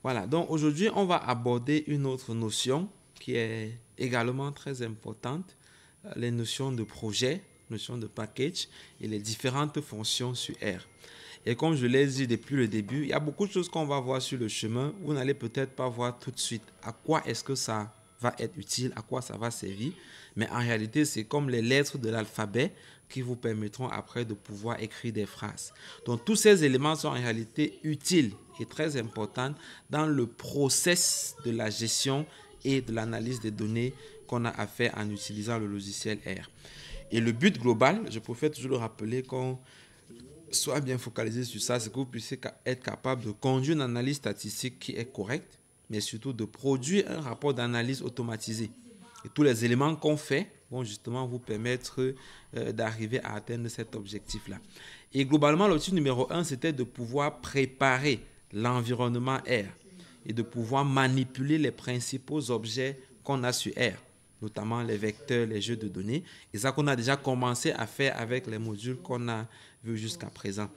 Voilà, donc aujourd'hui, on va aborder une autre notion qui est également très importante, les notions de projet, notions de package et les différentes fonctions sur R. Et comme je l'ai dit depuis le début, il y a beaucoup de choses qu'on va voir sur le chemin. Vous n'allez peut-être pas voir tout de suite à quoi est-ce que ça va être utile, à quoi ça va servir. Mais en réalité, c'est comme les lettres de l'alphabet qui vous permettront après de pouvoir écrire des phrases. Donc tous ces éléments sont en réalité utiles et très importants dans le process de la gestion et de l'analyse des données qu'on a à faire en utilisant le logiciel R. Et le but global, je préfère toujours le rappeler qu'on soit bien focalisé sur ça, c'est que vous puissiez être capable de conduire une analyse statistique qui est correcte, mais surtout de produire un rapport d'analyse automatisé. Et tous les éléments qu'on fait vont justement vous permettre d'arriver à atteindre cet objectif-là. Et globalement, l'objectif numéro 1, c'était de pouvoir préparer l'environnement R et de pouvoir manipuler les principaux objets qu'on a sur R, notamment les vecteurs, les jeux de données. Et ça qu'on a déjà commencé à faire avec les modules qu'on a vus jusqu'à présent.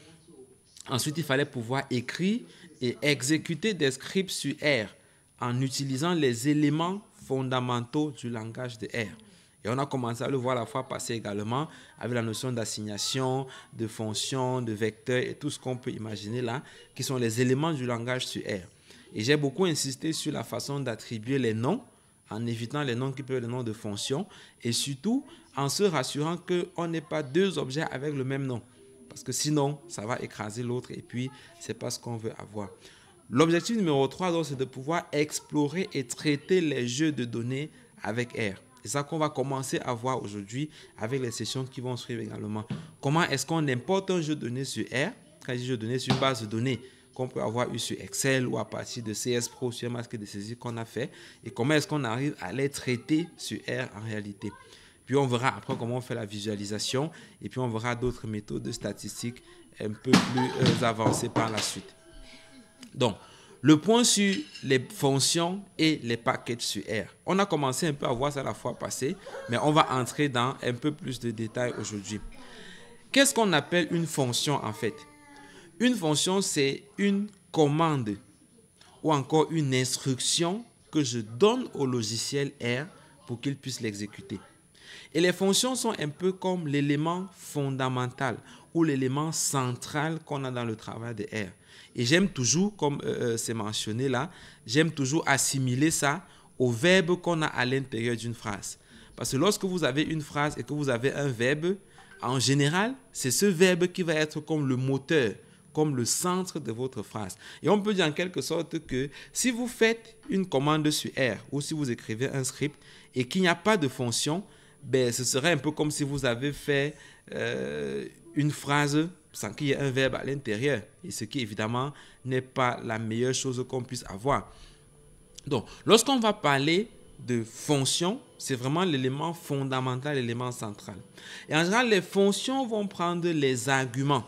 Ensuite, il fallait pouvoir écrire et exécuter des scripts sur R en utilisant les éléments fondamentaux du langage de R. Et on a commencé à le voir la fois passée également avec la notion d'assignation, de fonction, de vecteur et tout ce qu'on peut imaginer là, qui sont les éléments du langage sur R. Et j'ai beaucoup insisté sur la façon d'attribuer les noms, en évitant les noms qui peuvent être des noms de fonctions, et surtout en se rassurant qu'on n'ait pas deux objets avec le même nom. Parce que sinon, ça va écraser l'autre et puis, ce n'est pas ce qu'on veut avoir. L'objectif numéro 3, donc, c'est de pouvoir explorer et traiter les jeux de données avec R. C'est ça qu'on va commencer à voir aujourd'hui avec les sessions qui vont suivre également. Comment est-ce qu'on importe un jeu de données sur R, quand je dis jeu de données sur une base de données qu'on peut avoir eu sur Excel ou à partir de CS Pro sur un masque de saisie qu'on a fait, et comment est-ce qu'on arrive à les traiter sur R en réalité. Puis on verra après comment on fait la visualisation et puis on verra d'autres méthodes de statistiques un peu plus avancées par la suite. Donc, le point sur les fonctions et les packages sur R. On a commencé un peu à voir ça la fois passée, mais on va entrer dans un peu plus de détails aujourd'hui. Qu'est-ce qu'on appelle une fonction en fait? Une fonction, c'est une commande ou encore une instruction que je donne au logiciel R pour qu'il puisse l'exécuter. Et les fonctions sont un peu comme l'élément fondamental ou l'élément central qu'on a dans le travail de R. Et j'aime toujours, comme c'est mentionné là, j'aime toujours assimiler ça au verbe qu'on a à l'intérieur d'une phrase. Parce que lorsque vous avez une phrase et que vous avez un verbe, en général, c'est ce verbe qui va être comme le moteur, comme le centre de votre phrase. Et on peut dire en quelque sorte que si vous faites une commande sur R ou si vous écrivez un script et qu'il n'y a pas de fonction, ben, ce serait un peu comme si vous avez fait une phrase sans qu'il y ait un verbe à l'intérieur. Et ce qui, évidemment, n'est pas la meilleure chose qu'on puisse avoir. Donc, lorsqu'on va parler de fonction, c'est vraiment l'élément fondamental, l'élément central. Et en général, les fonctions vont prendre les arguments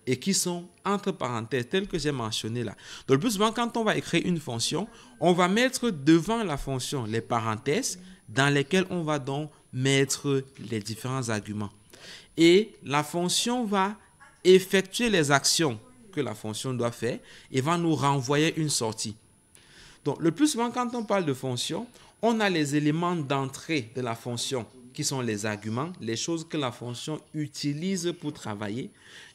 et qui sont entre parenthèses, tels que j'ai mentionné là. Donc, le plus souvent, quand on va écrire une fonction, on va mettre devant la fonction les parenthèses dans lesquelles on va donc mettre les différents arguments. Et la fonction va effectuer les actions que la fonction doit faire et va nous renvoyer une sortie. Donc, le plus souvent, quand on parle de fonction, on a les éléments d'entrée de la fonction qui sont les arguments, les choses que la fonction utilise pour travailler.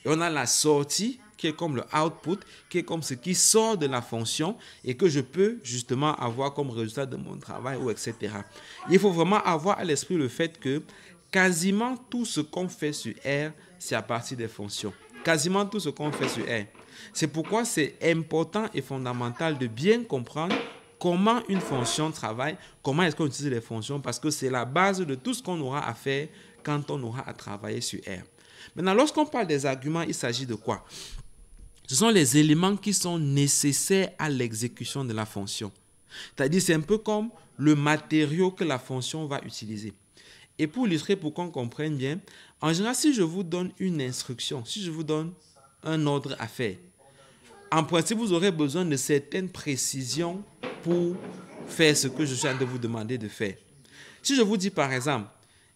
Et on a la sortie qui est comme le output, qui est comme ce qui sort de la fonction et que je peux justement avoir comme résultat de mon travail ou etc. Il faut vraiment avoir à l'esprit le fait que quasiment tout ce qu'on fait sur R, c'est à partir des fonctions. Quasiment tout ce qu'on fait sur R. C'est pourquoi c'est important et fondamental de bien comprendre comment une fonction travaille, comment est-ce qu'on utilise les fonctions, parce que c'est la base de tout ce qu'on aura à faire quand on aura à travailler sur R. Maintenant, lorsqu'on parle des arguments, il s'agit de quoi? Ce sont les éléments qui sont nécessaires à l'exécution de la fonction. C'est-à-dire, c'est un peu comme le matériau que la fonction va utiliser. Et pour illustrer, pour qu'on comprenne bien, en général, si je vous donne une instruction, si je vous donne un ordre à faire, en principe, vous aurez besoin de certaines précisions pour faire ce que je suis en train de vous demander de faire. Si je vous dis par exemple,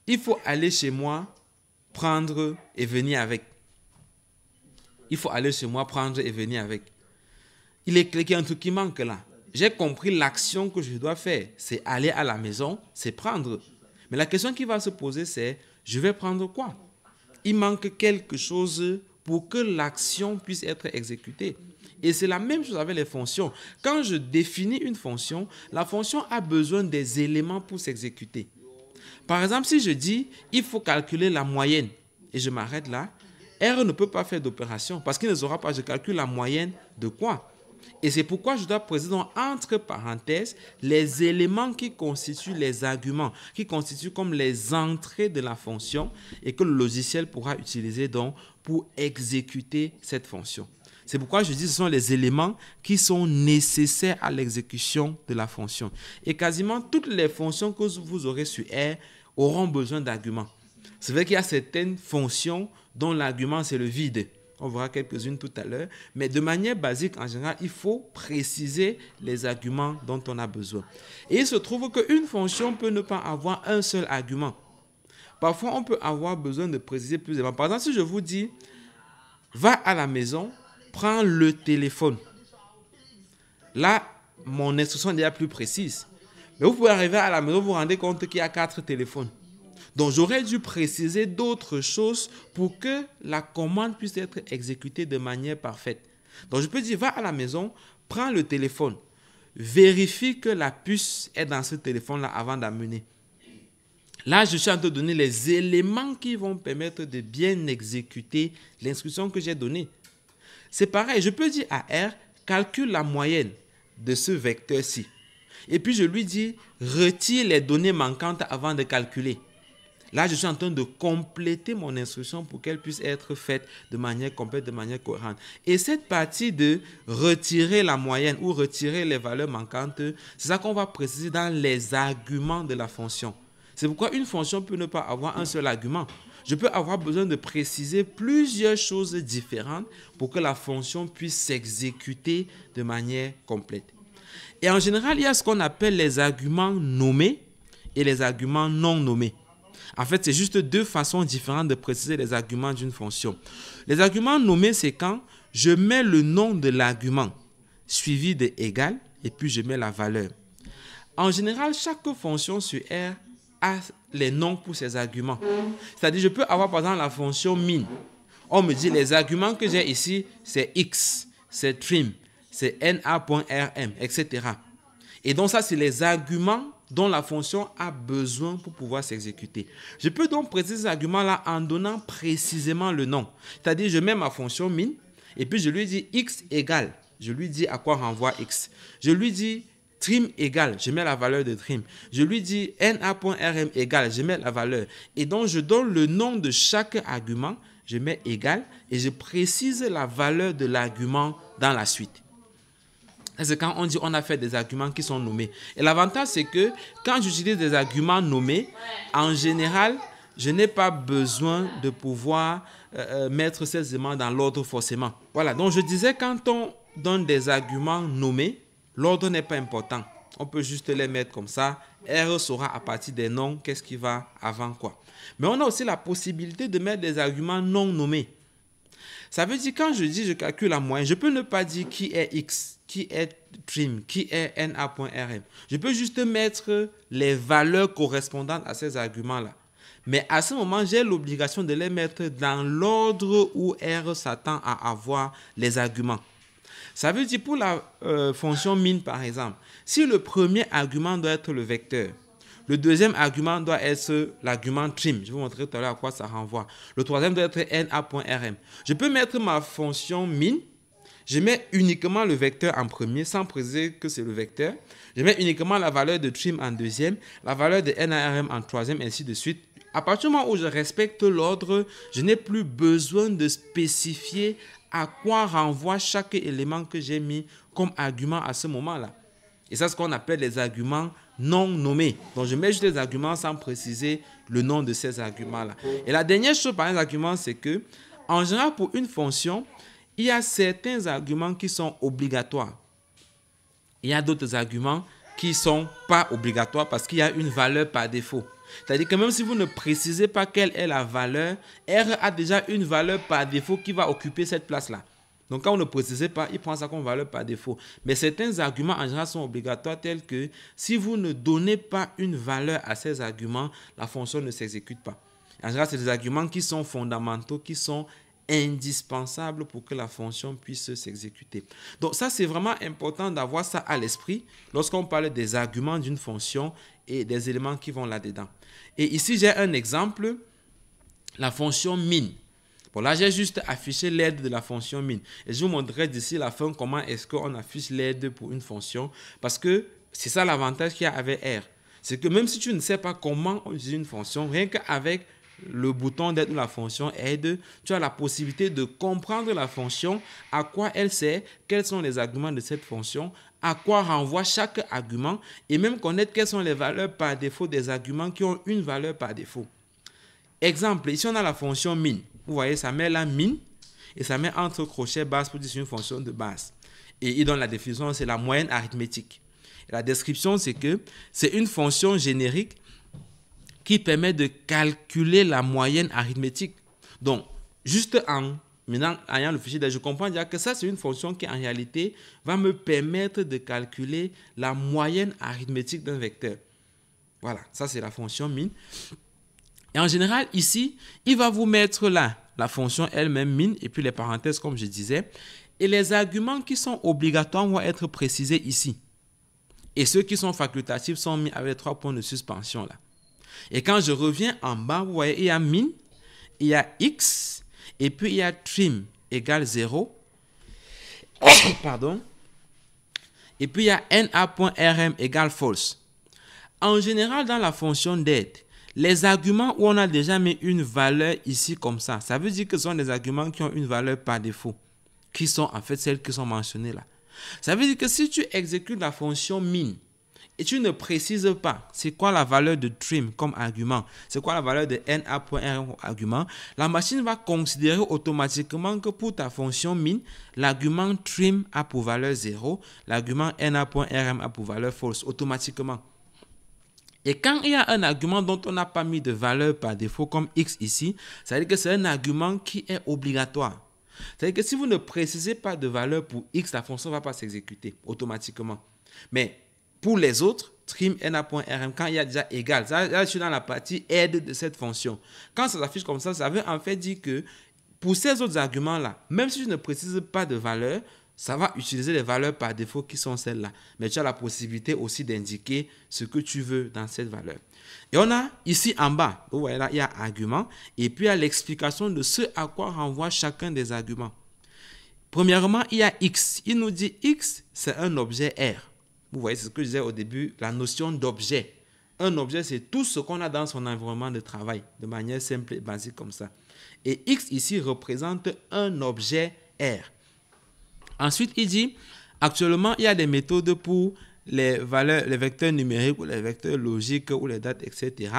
il faut aller chez moi, prendre et venir avec. Il faut aller chez moi, prendre et venir avec. il est clair qu'il y a un truc qui manque là. J'ai compris l'action que je dois faire. C'est aller à la maison, c'est prendre. Mais la question qui va se poser, c'est je vais prendre quoi? Il manque quelque chose pour que l'action puisse être exécutée. Et c'est la même chose avec les fonctions. Quand je définis une fonction, la fonction a besoin des éléments pour s'exécuter. Par exemple, si je dis il faut calculer la moyenne et je m'arrête là, R ne peut pas faire d'opération parce qu'il ne saura pas, je calcule la moyenne de quoi? Et c'est pourquoi je dois préciser entre parenthèses les éléments qui constituent les arguments, qui constituent comme les entrées de la fonction et que le logiciel pourra utiliser donc pour exécuter cette fonction. C'est pourquoi je dis que ce sont les éléments qui sont nécessaires à l'exécution de la fonction. Et quasiment toutes les fonctions que vous aurez sur R auront besoin d'arguments. C'est vrai qu'il y a certaines fonctions dont l'argument c'est le vide. On verra quelques-unes tout à l'heure. Mais de manière basique, en général, il faut préciser les arguments dont on a besoin. Et il se trouve qu'une fonction peut ne pas avoir un seul argument. Parfois, on peut avoir besoin de préciser plusieurs éléments. Par exemple, si je vous dis, va à la maison, prends le téléphone. Là, mon instruction est déjà plus précise. Mais vous pouvez arriver à la maison, vous vous rendez compte qu'il y a 4 téléphones. Donc, j'aurais dû préciser d'autres choses pour que la commande puisse être exécutée de manière parfaite. Donc, je peux dire, va à la maison, prends le téléphone, vérifie que la puce est dans ce téléphone-là avant d'amener. Là, je suis en train de donner les éléments qui vont permettre de bien exécuter l'instruction que j'ai donnée. C'est pareil, je peux dire à R, calcule la moyenne de ce vecteur-ci. Et puis, je lui dis, retire les données manquantes avant de calculer. Là, je suis en train de compléter mon instruction pour qu'elle puisse être faite de manière complète, de manière cohérente. Et cette partie de retirer la moyenne ou retirer les valeurs manquantes, c'est ça qu'on va préciser dans les arguments de la fonction. C'est pourquoi une fonction peut ne pas avoir un seul argument. Je peux avoir besoin de préciser plusieurs choses différentes pour que la fonction puisse s'exécuter de manière complète. Et en général, il y a ce qu'on appelle les arguments nommés et les arguments non nommés. En fait, c'est juste deux façons différentes de préciser les arguments d'une fonction. Les arguments nommés, c'est quand je mets le nom de l'argument suivi de égal et puis je mets la valeur. En général, chaque fonction sur R a les noms pour ses arguments. C'est-à-dire, je peux avoir par exemple la fonction min. On me dit les arguments que j'ai ici, c'est x, c'est trim, c'est na.rm, etc. Et donc ça, c'est les arguments dont la fonction a besoin pour pouvoir s'exécuter. Je peux donc préciser ces arguments-là en donnant précisément le nom. C'est-à-dire, je mets ma fonction min et puis je lui dis x égale. Je lui dis à quoi renvoie x. Je lui dis trim égale. Je mets la valeur de trim. Je lui dis na.rm égale. Je mets la valeur. Et donc, je donne le nom de chaque argument. Je mets égal et je précise la valeur de l'argument dans la suite. C'est quand on dit on a fait des arguments qui sont nommés. Et l'avantage, c'est que quand j'utilise des arguments nommés, en général, je n'ai pas besoin de pouvoir mettre ces éléments dans l'ordre forcément. Voilà, donc je disais, quand on donne des arguments nommés, l'ordre n'est pas important. On peut juste les mettre comme ça. R saura à partir des noms qu'est-ce qui va avant quoi. Mais on a aussi la possibilité de mettre des arguments non nommés. Ça veut dire quand je dis je calcule la moyenne, je peux ne pas dire qui est x, qui est trim, qui est na.rm. Je peux juste mettre les valeurs correspondantes à ces arguments-là. Mais à ce moment, j'ai l'obligation de les mettre dans l'ordre où R s'attend à avoir les arguments. Ça veut dire pour la fonction min, par exemple, si le premier argument doit être le vecteur, le deuxième argument doit être l'argument trim. Je vais vous montrer tout à l'heure à quoi ça renvoie. Le troisième doit être na.rm. Je peux mettre ma fonction min. Je mets uniquement le vecteur en premier sans préciser que c'est le vecteur. Je mets uniquement la valeur de trim en deuxième, la valeur de na.rm en troisième, ainsi de suite. À partir du moment où je respecte l'ordre, je n'ai plus besoin de spécifier à quoi renvoie chaque élément que j'ai mis comme argument à ce moment-là. Et ça, c'est ce qu'on appelle les arguments non nommés. Donc, je mets juste les arguments sans préciser le nom de ces arguments-là. Et la dernière chose par les arguments, c'est que, en général, pour une fonction, il y a certains arguments qui sont obligatoires. Il y a d'autres arguments qui ne sont pas obligatoires parce qu'il y a une valeur par défaut. C'est-à-dire que même si vous ne précisez pas quelle est la valeur, R a déjà une valeur par défaut qui va occuper cette place-là. Donc, quand on ne précise pas, il prend ça comme valeur par défaut. Mais certains arguments, en général, sont obligatoires, tels que si vous ne donnez pas une valeur à ces arguments, la fonction ne s'exécute pas. En général, c'est des arguments qui sont fondamentaux, qui sont indispensables pour que la fonction puisse s'exécuter. Donc, ça, c'est vraiment important d'avoir ça à l'esprit lorsqu'on parle des arguments d'une fonction et des éléments qui vont là-dedans. Et ici, j'ai un exemple, la fonction min. Bon, là, j'ai juste affiché l'aide de la fonction min. Et je vous montrerai d'ici la fin comment est-ce qu'on affiche l'aide pour une fonction. Parce que c'est ça l'avantage qu'il y a avec R. C'est que même si tu ne sais pas comment on utilise une fonction, rien qu'avec le bouton d'aide de la fonction aide, tu as la possibilité de comprendre la fonction, à quoi elle sert, quels sont les arguments de cette fonction, à quoi renvoie chaque argument et même connaître quelles sont les valeurs par défaut des arguments qui ont une valeur par défaut. Exemple, ici on a la fonction min. Vous voyez, ça met la min et ça met entre crochets base pour dire une fonction de base. Et il donne la définition, c'est la moyenne arithmétique. Et la description, c'est que c'est une fonction générique qui permet de calculer la moyenne arithmétique. Donc, juste en ayant le fichier, je comprends déjà que ça, c'est une fonction qui, en réalité, va me permettre de calculer la moyenne arithmétique d'un vecteur. Voilà, ça, c'est la fonction min. Et en général, ici, il va vous mettre là la fonction elle-même min et puis les parenthèses, comme je disais. Et les arguments qui sont obligatoires vont être précisés ici. Et ceux qui sont facultatifs sont mis avec 3 points de suspension là. Et quand je reviens en bas, vous voyez, il y a min, il y a x, et puis il y a trim égale 0. Pardon. Et puis il y a na.rm égale false. En général, dans la fonction d'aide, les arguments où on a déjà mis une valeur ici comme ça veut dire que ce sont des arguments qui ont une valeur par défaut, qui sont en fait celles qui sont mentionnées là. Ça veut dire que si tu exécutes la fonction min, et tu ne précises pas c'est quoi la valeur de trim comme argument, c'est quoi la valeur de na.rm comme argument, la machine va considérer automatiquement que pour ta fonction min, l'argument trim a pour valeur 0, l'argument na.rm a pour valeur false automatiquement. Et quand il y a un argument dont on n'a pas mis de valeur par défaut comme x ici, ça veut dire que c'est un argument qui est obligatoire. C'est-à-dire que si vous ne précisez pas de valeur pour x, la fonction ne va pas s'exécuter automatiquement. Mais pour les autres, trim na.rm, quand il y a déjà égal, là, je suis dans la partie aide de cette fonction. Quand ça s'affiche comme ça veut en fait dire que pour ces autres arguments-là, même si je ne précise pas de valeur, ça va utiliser les valeurs par défaut qui sont celles-là. Mais tu as la possibilité aussi d'indiquer ce que tu veux dans cette valeur. Et on a ici en bas, vous voyez là, il y a argument et puis il y a l'explication de ce à quoi renvoie chacun des arguments. Premièrement, il y a x. Il nous dit x, c'est un objet R. Vous voyez, c'est ce que je disais au début, la notion d'objet. Un objet, c'est tout ce qu'on a dans son environnement de travail, de manière simple et basique comme ça. Et x ici représente un objet R. Ensuite, il dit, actuellement, il y a des méthodes pour les valeurs, les vecteurs numériques ou les vecteurs logiques ou les dates, etc.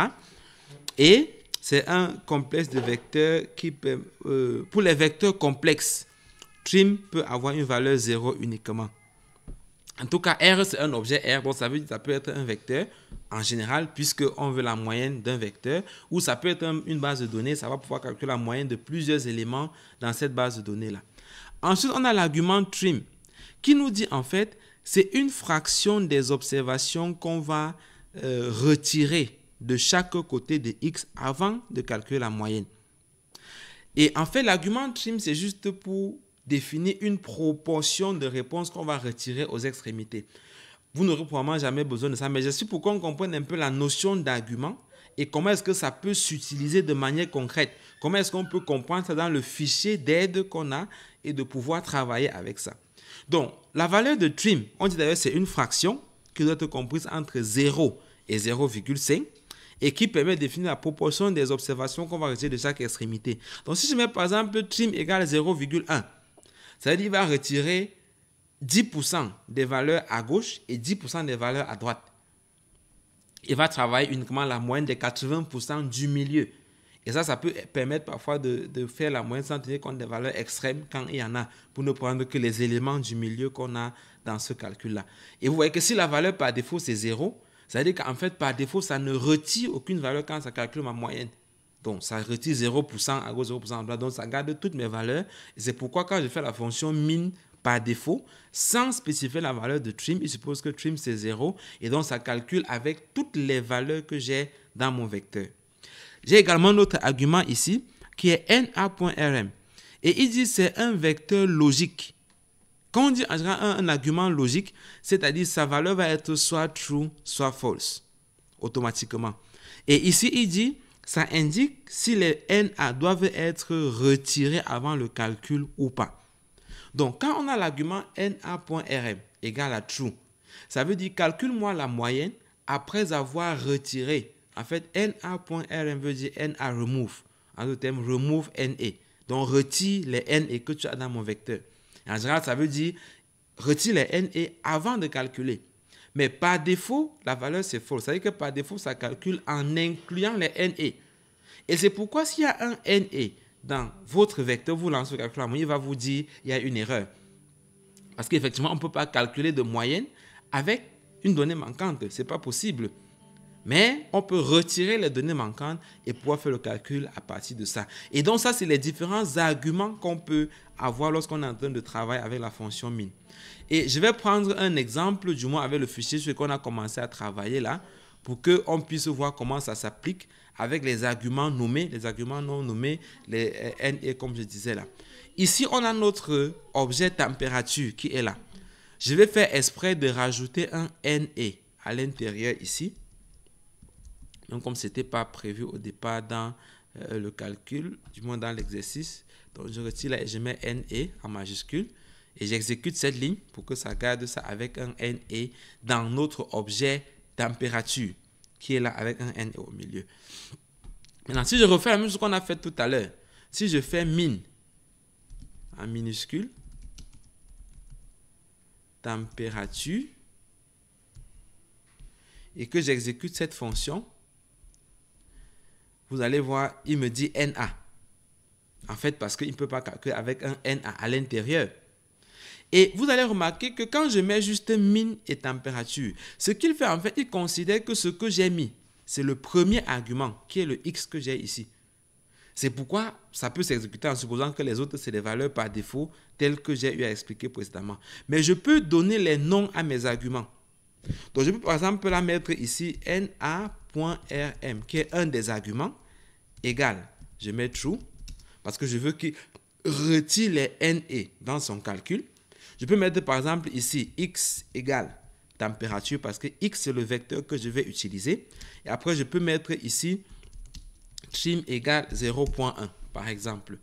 Et c'est un complexe de vecteurs qui peut, pour les vecteurs complexes, trim peut avoir une valeur 0 uniquement. En tout cas, R, c'est un objet R, donc ça veut dire que ça peut être un vecteur en général, puisqu'on veut la moyenne d'un vecteur, ou ça peut être une base de données, ça va pouvoir calculer la moyenne de plusieurs éléments dans cette base de données-là. Ensuite, on a l'argument trim, qui nous dit en fait, c'est une fraction des observations qu'on va retirer de chaque côté de x avant de calculer la moyenne. Et en fait, l'argument trim, c'est juste pour définir une proportion de réponses qu'on va retirer aux extrémités. Vous n'aurez probablement jamais besoin de ça, mais je suis pour qu'on comprenne un peu la notion d'argument et comment est-ce que ça peut s'utiliser de manière concrète. Comment est-ce qu'on peut comprendre ça dans le fichier d'aide qu'on a et de pouvoir travailler avec ça. Donc, la valeur de trim, on dit d'ailleurs c'est une fraction qui doit être comprise entre 0 et 0,5 et qui permet de définir la proportion des observations qu'on va retirer de chaque extrémité. Donc, si je mets par exemple trim égale 0,1, ça veut dire qu'il va retirer 10% des valeurs à gauche et 10% des valeurs à droite. Il va travailler uniquement la moyenne des 80% du milieu. Et ça peut permettre parfois de faire la moyenne sans tenir compte des valeurs extrêmes quand il y en a, pour ne prendre que les éléments du milieu qu'on a dans ce calcul-là. Et vous voyez que si la valeur par défaut c'est 0, ça veut dire qu'en fait par défaut ça ne retire aucune valeur quand ça calcule ma moyenne. Donc, ça retire 0% à gauche, 0% à droite. Donc, ça garde toutes mes valeurs. Et c'est pourquoi quand je fais la fonction min par défaut, sans spécifier la valeur de trim, il suppose que trim c'est 0. Et donc, ça calcule avec toutes les valeurs que j'ai dans mon vecteur. J'ai également notre argument ici qui est na.rm. Et il dit que c'est un vecteur logique. Quand on dit en général un argument logique, c'est-à-dire sa valeur va être soit true, soit false, automatiquement. Et ici, il dit, ça indique si les NA doivent être retirés avant le calcul ou pas. Donc, quand on a l'argument na.rm égale à true, ça veut dire calcule-moi la moyenne après avoir retiré. En fait, na.rm veut dire na remove. En d'autres termes, remove na. Donc, retire les na que tu as dans mon vecteur. En général, ça veut dire retire les na avant de calculer. Mais par défaut, la valeur c'est false. Ça veut dire que par défaut, ça calcule en incluant les na. Et c'est pourquoi s'il y a un na dans votre vecteur, vous lancez le calcul, il va vous dire qu'il y a une erreur. Parce qu'effectivement, on ne peut pas calculer de moyenne avec une donnée manquante. Ce n'est pas possible. Mais on peut retirer les données manquantes et pouvoir faire le calcul à partir de ça. Et donc ça, c'est les différents arguments qu'on peut avoir lorsqu'on est en train de travailler avec la fonction min. Et je vais prendre un exemple, du moins avec le fichier sur lequel on a commencé à travailler là, pour qu'on puisse voir comment ça s'applique avec les arguments nommés, les arguments non nommés, les NA comme je disais là. Ici, on a notre objet température qui est là. Je vais faire exprès de rajouter un NA à l'intérieur ici. Donc, comme ce n'était pas prévu au départ dans le calcul, du moins dans l'exercice, donc je retire là et je mets NA en majuscule et j'exécute cette ligne pour que ça garde ça avec un NA dans notre objet température qui est là avec un NA au milieu. Maintenant, si je refais la même chose qu'on a fait tout à l'heure, si je fais min en minuscule, température, et que j'exécute cette fonction, vous allez voir, il me dit NA. En fait, parce qu'il ne peut pas calculer avec un NA à l'intérieur. Et vous allez remarquer que quand je mets juste min et température, ce qu'il fait en fait, il considère que ce que j'ai mis, c'est le premier argument, qui est le X que j'ai ici. C'est pourquoi ça peut s'exécuter en supposant que les autres, c'est des valeurs par défaut, telles que j'ai eu à expliquer précédemment. Mais je peux donner les noms à mes arguments. Donc, je peux par exemple la mettre ici, na.rm, qui est un des arguments, égal, je mets true, parce que je veux qu'il retire les na dans son calcul. Je peux mettre par exemple ici, x égale température, parce que x c'est le vecteur que je vais utiliser. Et après, je peux mettre ici, trim égale 0.1, par exemple.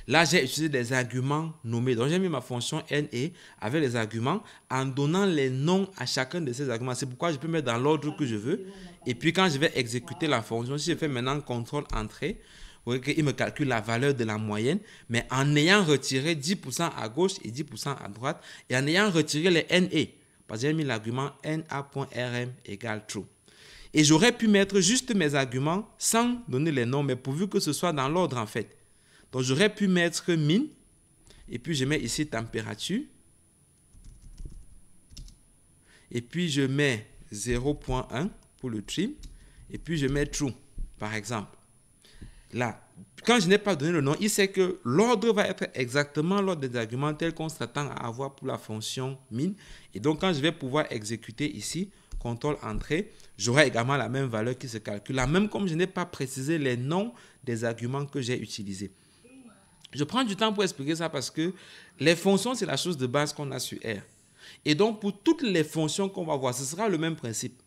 Là, j'ai utilisé des arguments nommés. Donc, j'ai mis ma fonction NA avec les arguments en donnant les noms à chacun de ces arguments. C'est pourquoi je peux mettre dans l'ordre que je veux. Et puis, quand je vais exécuter la fonction, si je fais maintenant CTRL entrée, vous voyez qu'il me calcule la valeur de la moyenne, mais en ayant retiré 10% à gauche et 10% à droite, et en ayant retiré les NA, parce que j'ai mis l'argument na.rm égale true. Et j'aurais pu mettre juste mes arguments sans donner les noms, mais pourvu que ce soit dans l'ordre en fait. Donc, j'aurais pu mettre min, et puis je mets ici température, et puis je mets 0.1 pour le trim, et puis je mets true, par exemple. Là, quand je n'ai pas donné le nom, il sait que l'ordre va être exactement l'ordre des arguments tel qu'on s'attend à avoir pour la fonction min. Et donc, quand je vais pouvoir exécuter ici, CTRL entrée, j'aurai également la même valeur qui se calcule. Là, même comme je n'ai pas précisé les noms des arguments que j'ai utilisés. Je prends du temps pour expliquer ça parce que les fonctions, c'est la chose de base qu'on a sur R. Et donc, pour toutes les fonctions qu'on va voir, ce sera le même principe.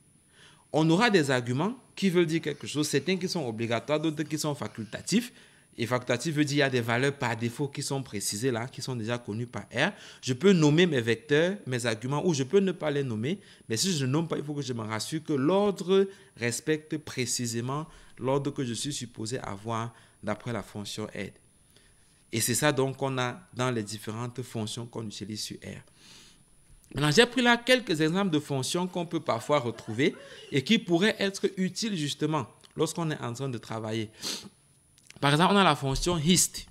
On aura des arguments qui veulent dire quelque chose, certains qui sont obligatoires, d'autres qui sont facultatifs. Et facultatif veut dire qu'il y a des valeurs par défaut qui sont précisées là, qui sont déjà connues par R. Je peux nommer mes vecteurs, mes arguments, ou je peux ne pas les nommer. Mais si je ne nomme pas, il faut que je me rassure que l'ordre respecte précisément l'ordre que je suis supposé avoir d'après la fonction aide. Et c'est ça donc qu'on a dans les différentes fonctions qu'on utilise sur R. Maintenant, j'ai pris là quelques exemples de fonctions qu'on peut parfois retrouver et qui pourraient être utiles justement lorsqu'on est en train de travailler. Par exemple, on a la fonction hist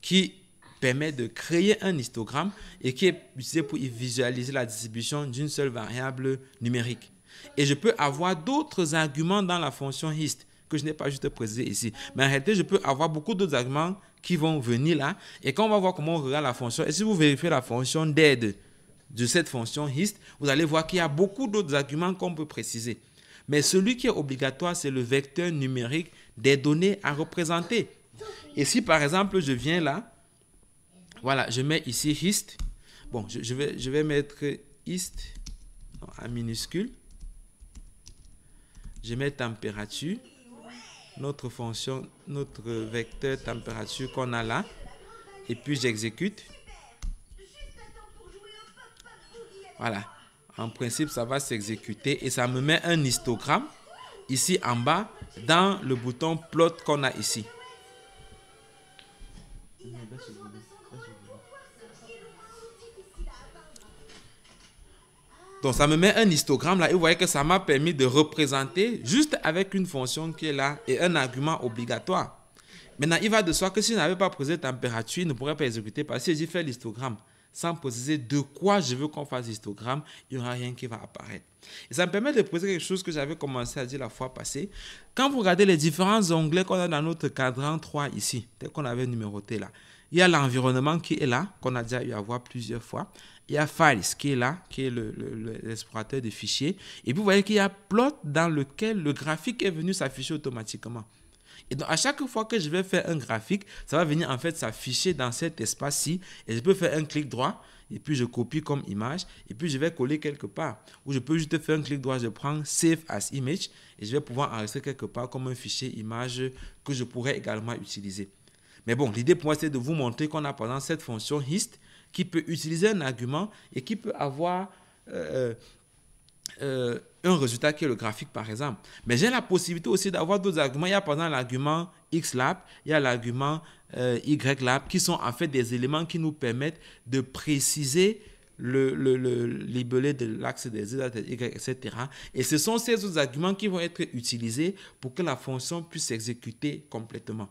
qui permet de créer un histogramme et qui est utilisée pour visualiser la distribution d'une seule variable numérique. Et je peux avoir d'autres arguments dans la fonction hist que je n'ai pas juste précisé ici. Mais en réalité, je peux avoir beaucoup d'autres arguments qui vont venir là. Et quand on va voir comment on regarde la fonction, et si vous vérifiez la fonction d'aide de cette fonction hist, vous allez voir qu'il y a beaucoup d'autres arguments qu'on peut préciser. Mais celui qui est obligatoire, c'est le vecteur numérique des données à représenter. Et si par exemple, je viens là, voilà, je mets ici hist. Bon, je vais mettre hist en minuscule. Je mets température. Notre fonction, notre vecteur température qu'on a là. Et puis j'exécute. Voilà. En principe, ça va s'exécuter et ça me met un histogramme ici en bas dans le bouton plot qu'on a ici. Donc, ça me met un histogramme là et vous voyez que ça m'a permis de représenter juste avec une fonction qui est là et un argument obligatoire. Maintenant, il va de soi que si je n'avais pas précisé température, il ne pourrait pas exécuter parce que si j'ai fait l'histogramme sans préciser de quoi je veux qu'on fasse l'histogramme, il n'y aura rien qui va apparaître. Et ça me permet de préciser quelque chose que j'avais commencé à dire la fois passée. Quand vous regardez les différents onglets qu'on a dans notre cadran 3 ici, tel qu'on avait numéroté là, il y a l'environnement qui est là, qu'on a déjà eu à voir plusieurs fois. Il y a Files qui est là, qui est l'explorateur de fichiers. Et puis vous voyez qu'il y a Plot dans lequel le graphique est venu s'afficher automatiquement. Et donc, à chaque fois que je vais faire un graphique, ça va venir en fait s'afficher dans cet espace-ci. Et je peux faire un clic droit, et puis je copie comme image, et puis je vais coller quelque part. Ou je peux juste faire un clic droit, je prends Save as Image, et je vais pouvoir enregistrer quelque part comme un fichier image que je pourrais également utiliser. Mais bon, l'idée pour moi, c'est de vous montrer qu'on a par exemple cette fonction hist qui peut utiliser un argument et qui peut avoir un résultat qui est le graphique par exemple. Mais j'ai la possibilité aussi d'avoir d'autres arguments. Il y a par exemple l'argument xlab, il y a l'argument ylab qui sont en fait des éléments qui nous permettent de préciser le libellé de l'axe des z, des y, etc. Et ce sont ces autres arguments qui vont être utilisés pour que la fonction puisse s'exécuter complètement.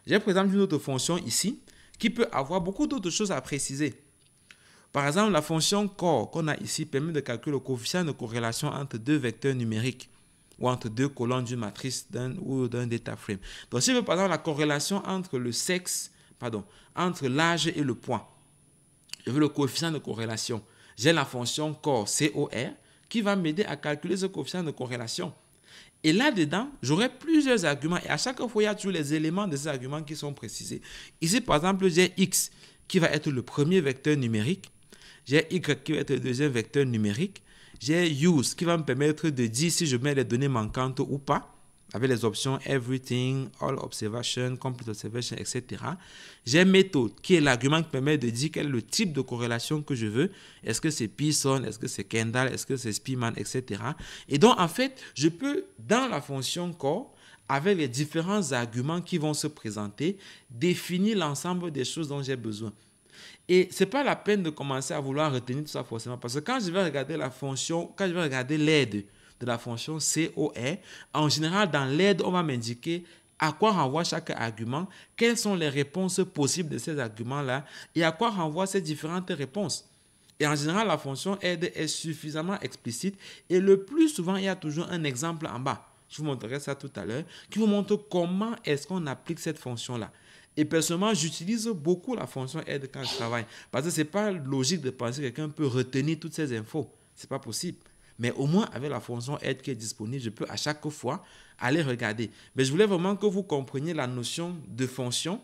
J'ai par exemple une autre fonction ici qui peut avoir beaucoup d'autres choses à préciser. Par exemple, la fonction core qu'on a ici permet de calculer le coefficient de corrélation entre deux vecteurs numériques ou entre deux colonnes d'une matrice ou d'un data frame. Donc, si je veux par exemple la corrélation entre le sexe, entre l'âge et le poids, je veux le coefficient de corrélation. J'ai la fonction core, C-O-R, qui va m'aider à calculer ce coefficient de corrélation. Et là-dedans, j'aurai plusieurs arguments. Et à chaque fois, il y a toujours les éléments de ces arguments qui sont précisés. Ici, par exemple, j'ai X qui va être le premier vecteur numérique. J'ai Y qui va être le deuxième vecteur numérique. J'ai Use qui va me permettre de dire si je mets les données manquantes ou pas, avec les options Everything, All Observation, Complete Observation, etc. J'ai Method qui est l'argument qui permet de dire quel est le type de corrélation que je veux. Est-ce que c'est Pearson, est-ce que c'est Kendall, est-ce que c'est Spearman, etc. Et donc, en fait, je peux, dans la fonction core, avec les différents arguments qui vont se présenter, définir l'ensemble des choses dont j'ai besoin. Et ce n'est pas la peine de commencer à vouloir retenir tout ça forcément. Parce que quand je vais regarder la fonction, quand je vais regarder l'aide de la fonction COR, en général, dans l'aide, on va m'indiquer à quoi renvoie chaque argument, quelles sont les réponses possibles de ces arguments-là et à quoi renvoient ces différentes réponses. Et en général, la fonction aide est suffisamment explicite et le plus souvent, il y a toujours un exemple en bas. Je vous montrerai ça tout à l'heure, qui vous montre comment est-ce qu'on applique cette fonction-là. Et personnellement, j'utilise beaucoup la fonction aide quand je travaille. Parce que ce n'est pas logique de penser que quelqu'un peut retenir toutes ces infos. Ce n'est pas possible. Mais au moins, avec la fonction aide qui est disponible, je peux à chaque fois aller regarder. Mais je voulais vraiment que vous compreniez la notion de fonction,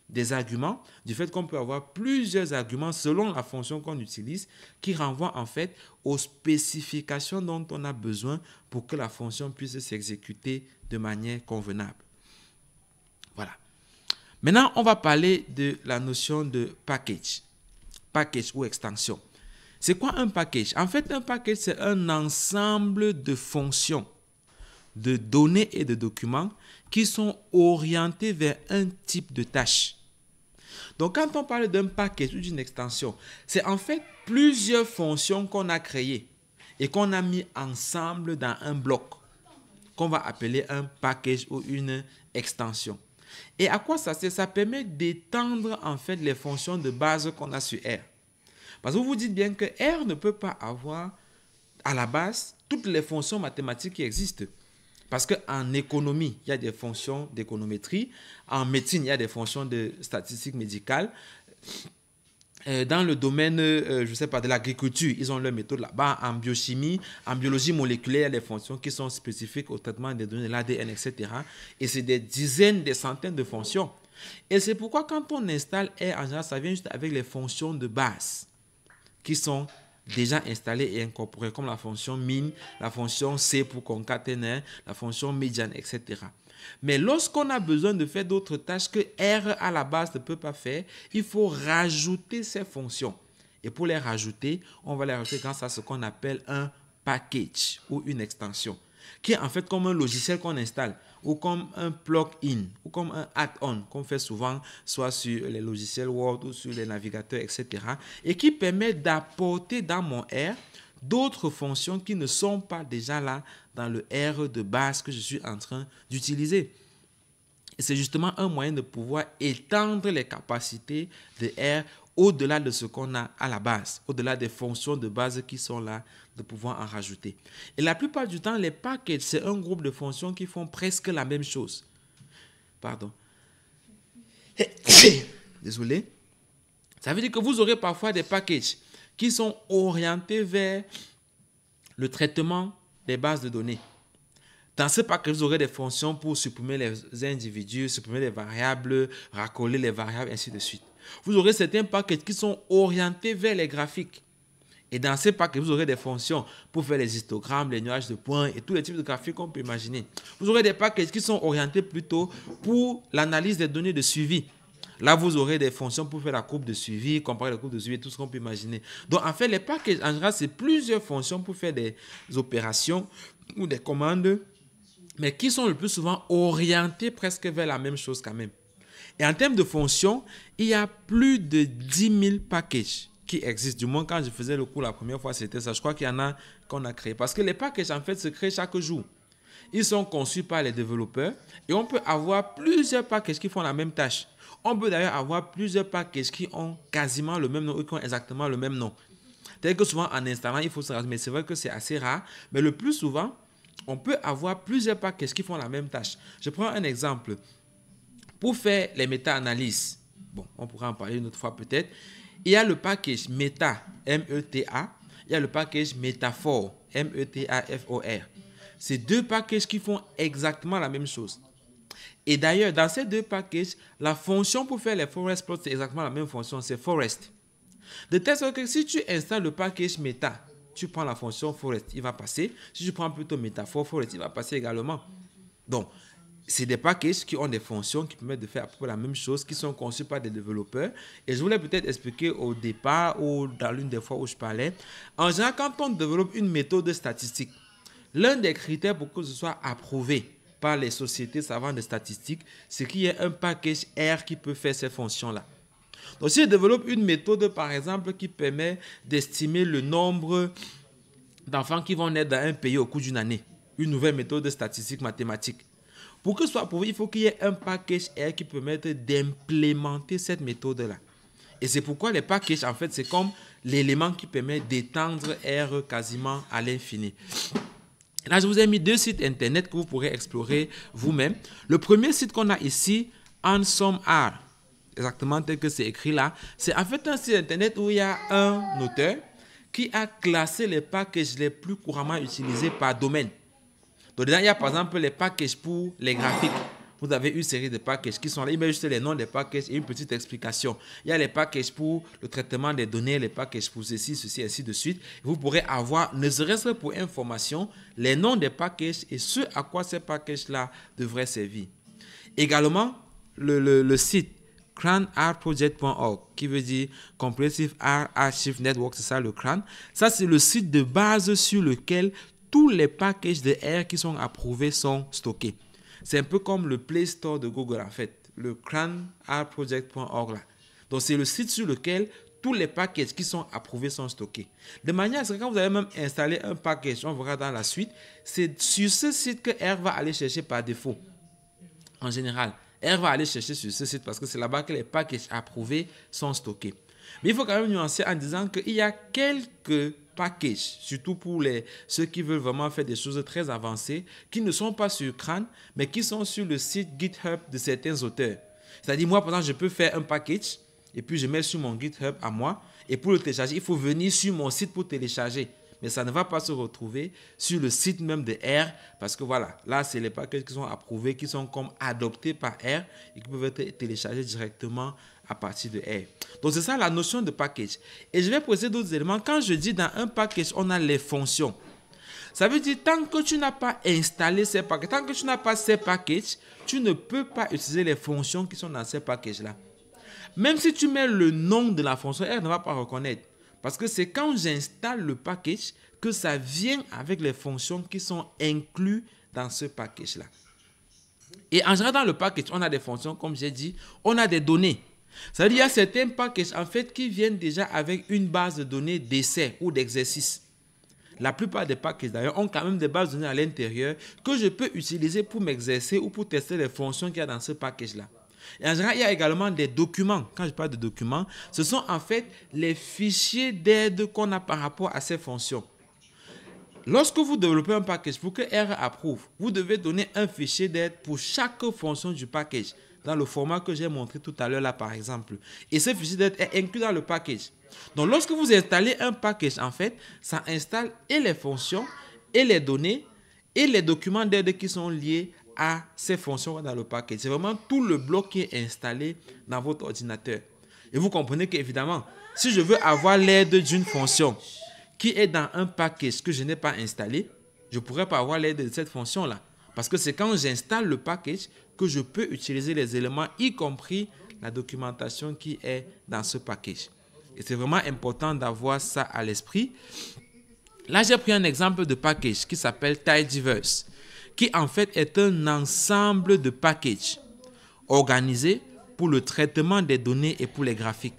des arguments, du fait qu'on peut avoir plusieurs arguments selon la fonction qu'on utilise qui renvoient en fait aux spécifications dont on a besoin pour que la fonction puisse s'exécuter de manière convenable. Voilà. Maintenant, on va parler de la notion de package ou extension. C'est quoi un package? En fait, un package, c'est un ensemble de fonctions, de données et de documents qui sont orientés vers un type de tâche. Donc, quand on parle d'un package ou d'une extension, c'est en fait plusieurs fonctions qu'on a créées et qu'on a mis ensemble dans un bloc qu'on va appeler un package ou une extension. Et à quoi ça sert? Ça permet d'étendre en fait les fonctions de base qu'on a sur R. Parce que vous vous dites bien que R ne peut pas avoir à la base toutes les fonctions mathématiques qui existent. Parce qu'en économie, il y a des fonctions d'économétrie. En médecine, il y a des fonctions de statistique médicale. Dans le domaine, je ne sais pas, de l'agriculture, ils ont leur méthode là-bas. En biochimie, en biologie moléculaire, il y a des fonctions qui sont spécifiques au traitement des données de l'ADN, etc. Et c'est des dizaines, des centaines de fonctions. Et c'est pourquoi quand on installe R, en général, ça vient juste avec les fonctions de base qui sont déjà installées et incorporées, comme la fonction min, la fonction C pour concaténer, la fonction médiane, etc. Mais lorsqu'on a besoin de faire d'autres tâches que R à la base ne peut pas faire, il faut rajouter ces fonctions. Et pour les rajouter, on va les rajouter grâce à ce qu'on appelle un package ou une extension, qui est en fait comme un logiciel qu'on installe, ou comme un plug-in, ou comme un add-on qu'on fait souvent, soit sur les logiciels Word ou sur les navigateurs, etc. Et qui permet d'apporter dans mon R d'autres fonctions qui ne sont pas déjà là dans le R de base que je suis en train d'utiliser. Et c'est justement un moyen de pouvoir étendre les capacités de R au-delà de ce qu'on a à la base, au-delà des fonctions de base qui sont là, de pouvoir en rajouter. Et la plupart du temps, les packages, c'est un groupe de fonctions qui font presque la même chose. Pardon. Désolé. Ça veut dire que vous aurez parfois des packages qui sont orientés vers le traitement des bases de données. Dans ce package, vous aurez des fonctions pour supprimer les individus, supprimer les variables, racoler les variables, ainsi de suite. Vous aurez certains packages qui sont orientés vers les graphiques. Et dans ces packages, vous aurez des fonctions pour faire les histogrammes, les nuages de points et tous les types de graphiques qu'on peut imaginer. Vous aurez des packages qui sont orientés plutôt pour l'analyse des données de suivi. Là, vous aurez des fonctions pour faire la courbe de suivi, comparer la courbe de suivi et tout ce qu'on peut imaginer. Donc, en fait, les packages, en général, c'est plusieurs fonctions pour faire des opérations ou des commandes, mais qui sont le plus souvent orientées presque vers la même chose quand même. Et en termes de fonctions, il y a plus de 10 000 packages qui existent. Du moins, quand je faisais le cours la première fois, c'était ça. Je crois qu'il y en a qu'on a créé. Parce que les packages, en fait, se créent chaque jour. Ils sont conçus par les développeurs et on peut avoir plusieurs packages qui font la même tâche. On peut d'ailleurs avoir plusieurs packages qui ont quasiment le même nom ou qui ont exactement le même nom. C'est-à-dire que souvent, en installant, il faut se rajouter. Mais c'est vrai que c'est assez rare. Mais le plus souvent, on peut avoir plusieurs packages qui font la même tâche. Je prends un exemple. Pour faire les méta-analyses, bon, on pourra en parler une autre fois peut-être, il y a le package Meta, M-E-T-A, il y a le package Metaphor, M-E-T-A-F-O-R. C'est deux packages qui font exactement la même chose. Et d'ailleurs, dans ces deux packages, la fonction pour faire les forest plots, c'est exactement la même fonction, c'est forest. De telle sorte que si tu installes le package Meta, tu prends la fonction forest, il va passer. Si tu prends plutôt Metaphor, forest, il va passer également. Donc, c'est des packages qui ont des fonctions qui permettent de faire à peu près la même chose, qui sont conçus par des développeurs. Et je voulais peut-être expliquer au départ ou dans l'une des fois où je parlais. En général, quand on développe une méthode statistique, l'un des critères pour que ce soit approuvé par les sociétés savantes de statistiques, c'est qu'il y ait un package R qui peut faire ces fonctions-là. Donc, si je développe une méthode, par exemple, qui permet d'estimer le nombre d'enfants qui vont naître dans un pays au cours d'une année, une nouvelle méthode de statistique mathématique, pour que ce soit approuvé, il faut qu'il y ait un package R qui permette d'implémenter cette méthode-là. Et c'est pourquoi les packages, en fait, c'est comme l'élément qui permet d'étendre R quasiment à l'infini. Là, je vous ai mis deux sites internet que vous pourrez explorer vous-même. Le premier site qu'on a ici, AnsomR, exactement tel que c'est écrit là, c'est en fait un site internet où il y a un auteur qui a classé les packages les plus couramment utilisés par domaine. Donc, dedans, il y a par exemple les packages pour les graphiques. Vous avez une série de packages qui sont là. Il met juste les noms des packages et une petite explication. Il y a les packages pour le traitement des données, les packages pour ceci, ainsi de suite. Vous pourrez avoir, ne serait-ce que pour information, les noms des packages et ce à quoi ces packages-là devraient servir. Également, le site cranrproject.org, qui veut dire Comprehensive R Archive Network, c'est ça le CRAN. Ça, c'est le site de base sur lequel tous les packages de R qui sont approuvés sont stockés. C'est un peu comme le Play Store de Google en fait, le cranrproject.org là. Donc c'est le site sur lequel tous les packages qui sont approuvés sont stockés. De manière à ce que quand vous allez même installer un package, on verra dans la suite, c'est sur ce site que R va aller chercher par défaut. En général, R va aller chercher sur ce site parce que c'est là-bas que les packages approuvés sont stockés. Mais il faut quand même nuancer en disant qu'il y a quelques package, surtout pour ceux qui veulent vraiment faire des choses très avancées, qui ne sont pas sur Crâne, mais qui sont sur le site GitHub de certains auteurs. C'est-à-dire, moi, par exemple, je peux faire un package et puis je mets sur mon GitHub à moi. Et pour le télécharger, il faut venir sur mon site pour télécharger. Mais ça ne va pas se retrouver sur le site même de R parce que voilà, là, c'est les packages qui sont approuvés, qui sont comme adoptés par R et qui peuvent être téléchargés directement à partir de R. Donc, c'est ça la notion de package. Et je vais poser d'autres éléments. Quand je dis dans un package, on a les fonctions. Ça veut dire tant que tu n'as pas installé ces packages, tant que tu n'as pas ces packages, tu ne peux pas utiliser les fonctions qui sont dans ces packages-là. Même si tu mets le nom de la fonction, elle ne va pas reconnaître. Parce que c'est quand j'installe le package que ça vient avec les fonctions qui sont incluses dans ce package-là. Et en général, dans le package, on a des fonctions, comme j'ai dit, on a des données. Ça veut dire qu'il y a certains packages, en fait, qui viennent déjà avec une base de données d'essai ou d'exercice. La plupart des packages, d'ailleurs, ont quand même des bases de données à l'intérieur que je peux utiliser pour m'exercer ou pour tester les fonctions qu'il y a dans ce package-là. Et en général, il y a également des documents. Quand je parle de documents, ce sont en fait les fichiers d'aide qu'on a par rapport à ces fonctions. Lorsque vous développez un package pour que R approuve, vous devez donner un fichier d'aide pour chaque fonction du package, dans le format que j'ai montré tout à l'heure là par exemple. Et ce fichier d'aide est inclus dans le package. Donc lorsque vous installez un package, en fait, ça installe et les fonctions, et les données, et les documents d'aide qui sont liés à ces fonctions dans le package. C'est vraiment tout le bloc qui est installé dans votre ordinateur. Et vous comprenez qu'évidemment, si je veux avoir l'aide d'une fonction qui est dans un package que je n'ai pas installé, je ne pourrais pas avoir l'aide de cette fonction-là. Parce que c'est quand j'installe le package que je peux utiliser les éléments, y compris la documentation qui est dans ce package. Et c'est vraiment important d'avoir ça à l'esprit. Là, j'ai pris un exemple de package qui s'appelle Tidyverse, qui en fait est un ensemble de packages organisés pour le traitement des données et pour les graphiques.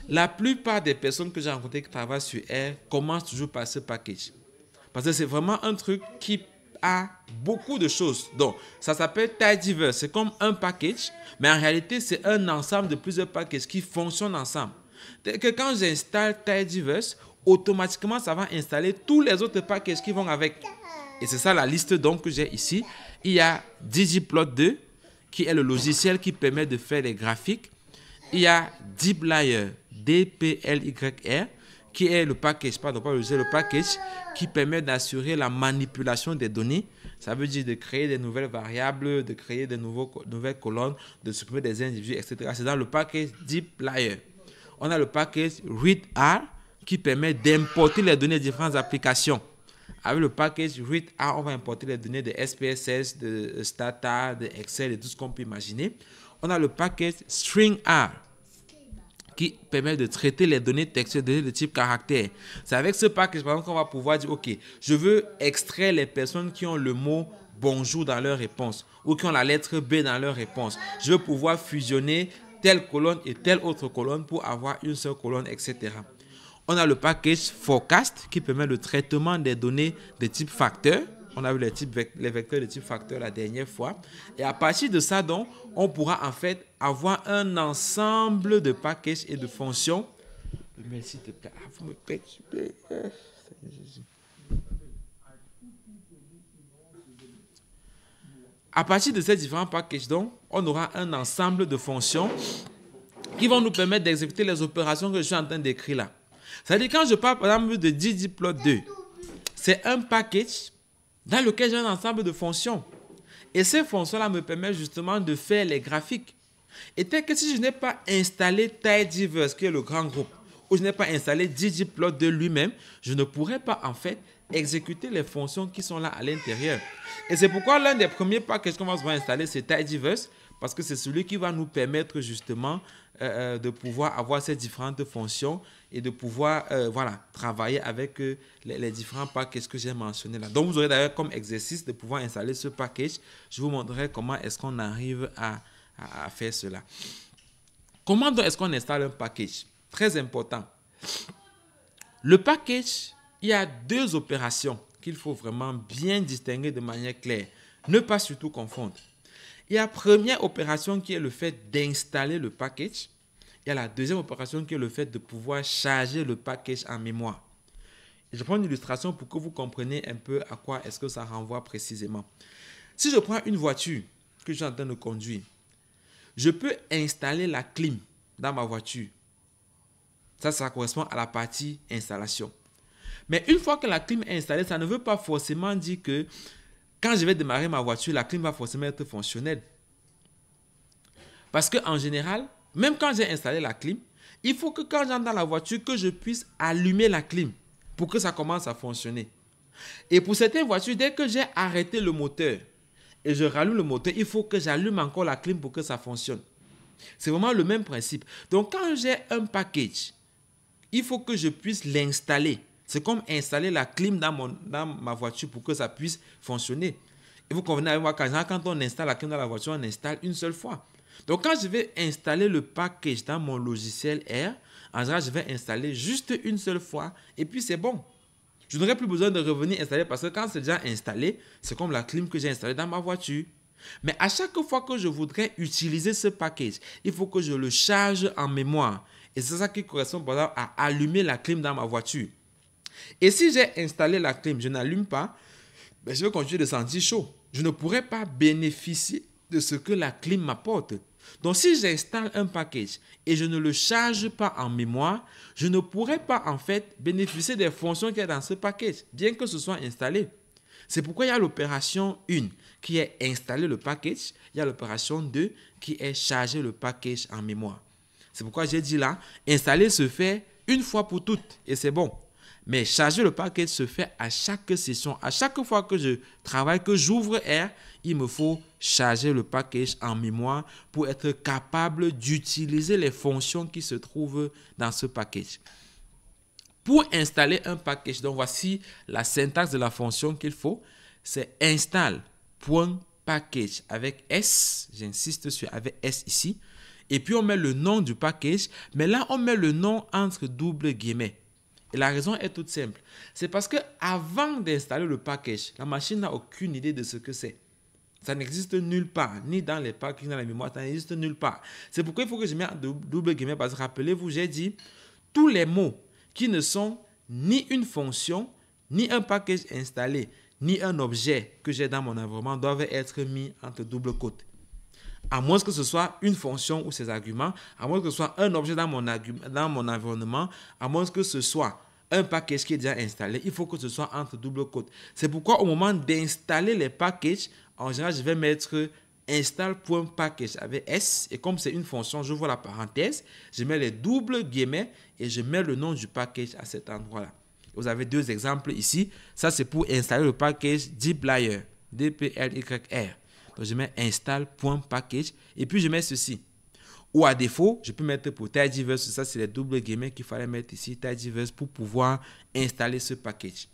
La plupart des personnes que j'ai rencontrées qui travaillent sur R commencent toujours par ce package. Parce que c'est vraiment un truc qui a beaucoup de choses. Donc, ça s'appelle Tidyverse. C'est comme un package, mais en réalité, c'est un ensemble de plusieurs packages qui fonctionnent ensemble. Que quand j'installe Tidyverse, automatiquement, ça va installer tous les autres packages qui vont avec. Et c'est ça la liste donc que j'ai ici. Il y a ggplot2, qui est le logiciel qui permet de faire les graphiques. Il y a dplyr, DPLYR, qui est le package, pardon, pas le logiciel, le package qui permet d'assurer la manipulation des données. Ça veut dire de créer des nouvelles variables, de créer de nouvelles colonnes, de supprimer des individus, etc. C'est dans le package dplyr. On a le package readr qui permet d'importer les données de différentes applications. Avec le package readr, on va importer les données de SPSS, de Stata, de Excel et tout ce qu'on peut imaginer. On a le package stringr qui permet de traiter les données textuelles de type caractère. C'est avec ce package, par exemple, qu'on va pouvoir dire, OK, je veux extraire les personnes qui ont le mot bonjour dans leur réponse ou qui ont la lettre B dans leur réponse. Je veux pouvoir fusionner telle colonne et telle autre colonne pour avoir une seule colonne, etc. On a le package forecast qui permet le traitement des données de type facteur. On a vu les vecteurs de type facteur la dernière fois. Et à partir de ça, donc, on pourra en fait avoir un ensemble de packages et de fonctions. Mais s'il te plaît, vous me perturbez. À partir de ces différents packages, donc, on aura un ensemble de fonctions qui vont nous permettre d'exécuter les opérations que je suis en train d'écrire là. C'est-à-dire quand je parle par exemple de ggplot2, c'est un package dans lequel j'ai un ensemble de fonctions. Et ces fonctions-là me permettent justement de faire les graphiques. Et tel que si je n'ai pas installé Tidyverse, qui est le grand groupe, ou je n'ai pas installé ggplot2 lui-même, je ne pourrais pas en fait exécuter les fonctions qui sont là à l'intérieur. Et c'est pourquoi l'un des premiers packages qu'on va souvent installer, c'est Tidyverse, parce que c'est celui qui va nous permettre justement de pouvoir avoir ces différentes fonctions et de pouvoir travailler avec les différents packages que j'ai mentionnés là. Donc, vous aurez d'ailleurs comme exercice de pouvoir installer ce package. Je vous montrerai comment est-ce qu'on arrive à faire cela. Comment donc est-ce qu'on installe un package? Très important. Le package, il y a deux opérations qu'il faut vraiment bien distinguer de manière claire. Ne pas surtout confondre. Il y a la première opération qui est le fait d'installer le package. Il y a la deuxième opération qui est le fait de pouvoir charger le package en mémoire. Je prends une illustration pour que vous compreniez un peu à quoi est-ce que ça renvoie précisément. Si je prends une voiture que je suis en train de conduire, je peux installer la clim dans ma voiture. Ça correspond à la partie installation. Mais une fois que la clim est installée, ça ne veut pas forcément dire que quand je vais démarrer ma voiture, la clim va forcément être fonctionnelle. Parce qu'en général, même quand j'ai installé la clim, il faut que quand j'entre dans la voiture, que je puisse allumer la clim pour que ça commence à fonctionner. Et pour certaines voitures, dès que j'ai arrêté le moteur et je rallume le moteur, il faut que j'allume encore la clim pour que ça fonctionne. C'est vraiment le même principe. Donc, quand j'ai un package, il faut que je puisse l'installer. C'est comme installer la clim dans ma voiture pour que ça puisse fonctionner. Et vous convenez avec moi, quand on installe la clim dans la voiture, on installe une seule fois. Donc, quand je vais installer le package dans mon logiciel R, en général, je vais installer juste une seule fois et puis c'est bon. Je n'aurai plus besoin de revenir installer parce que quand c'est déjà installé, c'est comme la clim que j'ai installée dans ma voiture. Mais à chaque fois que je voudrais utiliser ce package, il faut que je le charge en mémoire. Et c'est ça qui correspond par exemple à allumer la clim dans ma voiture. Et si j'ai installé la clim, je n'allume pas, je vais continuer de sentir chaud. Je ne pourrai pas bénéficier de ce que la clim m'apporte. Donc si j'installe un package et je ne le charge pas en mémoire, je ne pourrai pas en fait bénéficier des fonctions qu'il y a dans ce package, bien que ce soit installé. C'est pourquoi il y a l'opération 1 qui est installer le package, il y a l'opération 2 qui est charger le package en mémoire. C'est pourquoi j'ai dit là, installer se fait une fois pour toutes et c'est bon. Mais charger le package se fait à chaque session. À chaque fois que je travaille, que j'ouvre R, il me faut charger le package en mémoire pour être capable d'utiliser les fonctions qui se trouvent dans ce package. Pour installer un package, donc voici la syntaxe de la fonction qu'il faut. C'est install.package avec S, j'insiste sur avec S ici. Et puis on met le nom du package, mais là on met le nom entre double guillemets. Et la raison est toute simple. C'est parce que avant d'installer le package, la machine n'a aucune idée de ce que c'est. Ça n'existe nulle part, ni dans les packages, ni dans la mémoire, ça n'existe nulle part. C'est pourquoi il faut que je mette double guillemets, parce que rappelez-vous, j'ai dit, tous les mots qui ne sont ni une fonction, ni un package installé, ni un objet que j'ai dans mon environnement doivent être mis entre double quotes. À moins que ce soit une fonction ou ses arguments, à moins que ce soit un objet dans mon environnement, à moins que ce soit un package qui est déjà installé, il faut que ce soit entre double quotes. C'est pourquoi au moment d'installer les packages, en général, je vais mettre install.package avec S. Et comme c'est une fonction, je vois la parenthèse, je mets les doubles guillemets et je mets le nom du package à cet endroit-là. Vous avez deux exemples ici. Ça, c'est pour installer le package dplyr, dplyr. Donc, je mets install.package et puis je mets ceci. Ou à défaut, je peux mettre pour tidyverse, ça c'est les doubles guillemets qu'il fallait mettre ici, tidyverse pour pouvoir installer ce package.